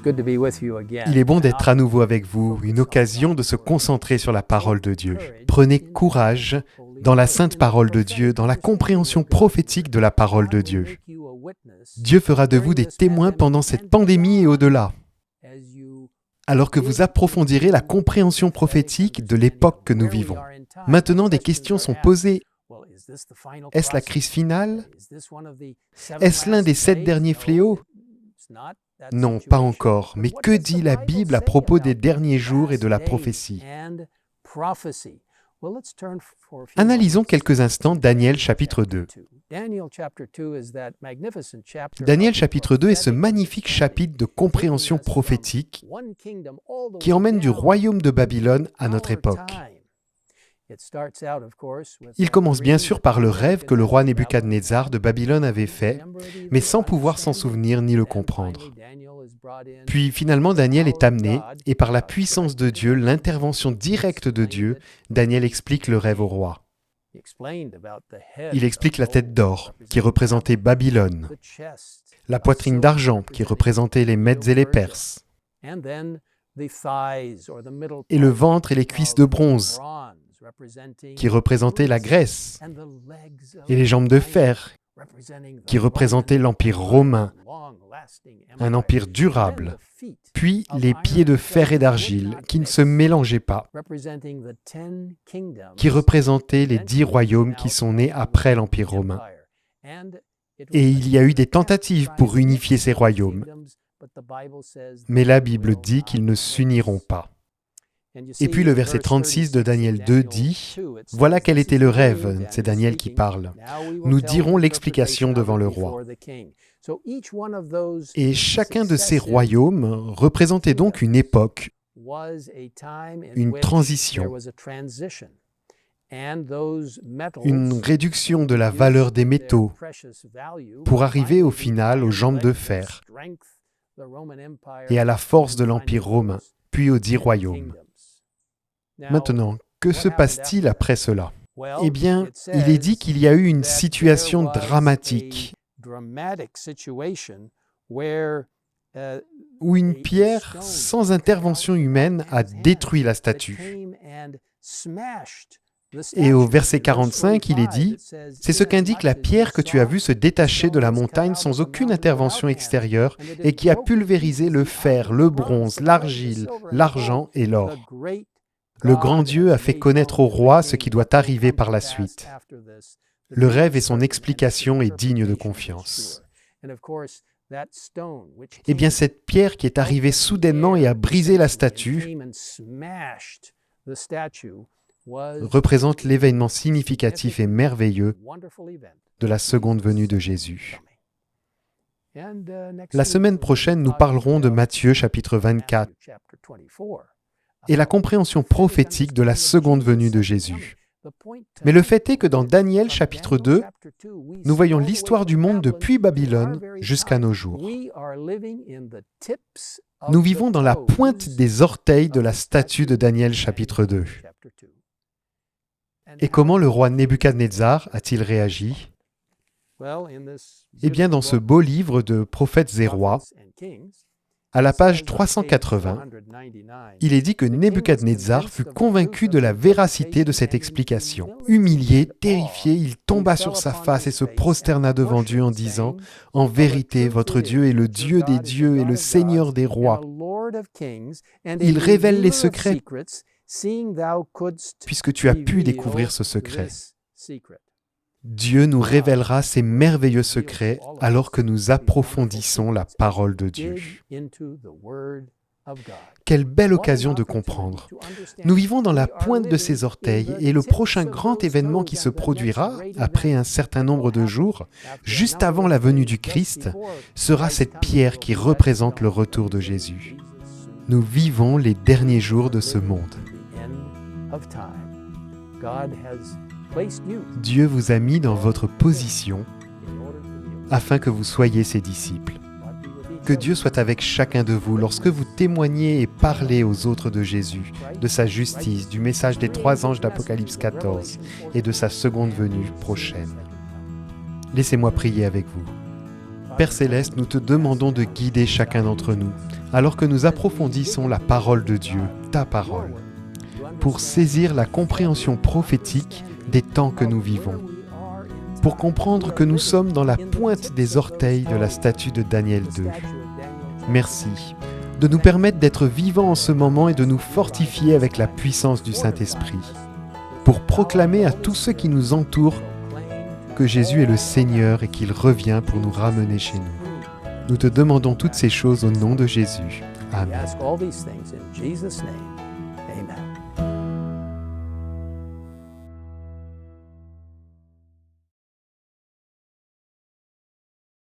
Il est bon d'être à nouveau avec vous, une occasion de se concentrer sur la parole de Dieu. Prenez courage dans la sainte parole de Dieu, dans la compréhension prophétique de la parole de Dieu. Dieu fera de vous des témoins pendant cette pandémie et au-delà, alors que vous approfondirez la compréhension prophétique de l'époque que nous vivons. Maintenant, des questions sont posées. Est-ce la crise finale? Est-ce l'un des 7 derniers fléaux? Non, pas encore. Mais que dit la Bible à propos des derniers jours et de la prophétie? Analysons quelques instants Daniel chapitre 2. Daniel chapitre 2 est ce magnifique chapitre de compréhension prophétique qui emmène du royaume de Babylone à notre époque. Il commence bien sûr par le rêve que le roi Nebuchadnezzar de Babylone avait fait, mais sans pouvoir s'en souvenir ni le comprendre. Puis finalement Daniel est amené, et par la puissance de Dieu, l'intervention directe de Dieu, Daniel explique le rêve au roi. Il explique la tête d'or, qui représentait Babylone, la poitrine d'argent, qui représentait les Mèdes et les Perses, et le ventre et les cuisses de bronze, qui représentaient la Grèce, et les jambes de fer, qui représentaient l'Empire romain, un empire durable, puis les pieds de fer et d'argile, qui ne se mélangeaient pas, qui représentaient les 10 royaumes qui sont nés après l'Empire romain. Et il y a eu des tentatives pour unifier ces royaumes, mais la Bible dit qu'ils ne s'uniront pas. Et puis le verset 36 de Daniel 2 dit « Voilà quel était le rêve », c'est Daniel qui parle. « Nous dirons l'explication devant le roi. » Et chacun de ces royaumes représentait donc une époque, une transition, une réduction de la valeur des métaux pour arriver au final aux jambes de fer et à la force de l'Empire romain, puis aux 10 royaumes. Maintenant, que se passe-t-il après cela? Eh bien, il est dit qu'il y a eu une situation dramatique où une pierre sans intervention humaine a détruit la statue. Et au verset 45, il est dit « C'est ce qu'indique la pierre que tu as vue se détacher de la montagne sans aucune intervention extérieure et qui a pulvérisé le fer, le bronze, l'argile, l'argent et l'or. » Le grand Dieu a fait connaître au roi ce qui doit arriver par la suite. Le rêve et son explication est digne de confiance. Eh bien, cette pierre qui est arrivée soudainement et a brisé la statue représente l'événement significatif et merveilleux de la seconde venue de Jésus. La semaine prochaine, nous parlerons de Matthieu chapitre 24 et la compréhension prophétique de la seconde venue de Jésus. Mais le fait est que dans Daniel chapitre 2, nous voyons l'histoire du monde depuis Babylone jusqu'à nos jours. Nous vivons dans la pointe des orteils de la statue de Daniel chapitre 2. Et comment le roi Nebuchadnezzar a-t-il réagi? Eh bien, dans ce beau livre de Prophètes et Rois, à la page 380, il est dit que Nebuchadnezzar fut convaincu de la véracité de cette explication. Humilié, terrifié, il tomba sur sa face et se prosterna devant Dieu en disant « En vérité, votre Dieu est le Dieu des dieux et le Seigneur des rois. Il révèle les secrets, puisque tu as pu découvrir ce secret. Dieu nous révélera ces merveilleux secrets alors que nous approfondissons la parole de Dieu. » Quelle belle occasion de comprendre. Nous vivons dans la pointe de ses orteils et le prochain grand événement qui se produira, après un certain nombre de jours, juste avant la venue du Christ, sera cette pierre qui représente le retour de Jésus. Nous vivons les derniers jours de ce monde. Dieu vous a mis dans votre position afin que vous soyez ses disciples. Que Dieu soit avec chacun de vous lorsque vous témoignez et parlez aux autres de Jésus, de sa justice, du message des 3 anges d'Apocalypse 14 et de sa seconde venue prochaine. Laissez-moi prier avec vous. Père Céleste, nous te demandons de guider chacun d'entre nous, alors que nous approfondissons la parole de Dieu, ta parole, pour saisir la compréhension prophétique des temps que nous vivons, pour comprendre que nous sommes dans la pointe des orteils de la statue de Daniel 2. Merci de nous permettre d'être vivants en ce moment et de nous fortifier avec la puissance du Saint-Esprit, pour proclamer à tous ceux qui nous entourent que Jésus est le Seigneur et qu'il revient pour nous ramener chez nous. Nous te demandons toutes ces choses au nom de Jésus. Amen.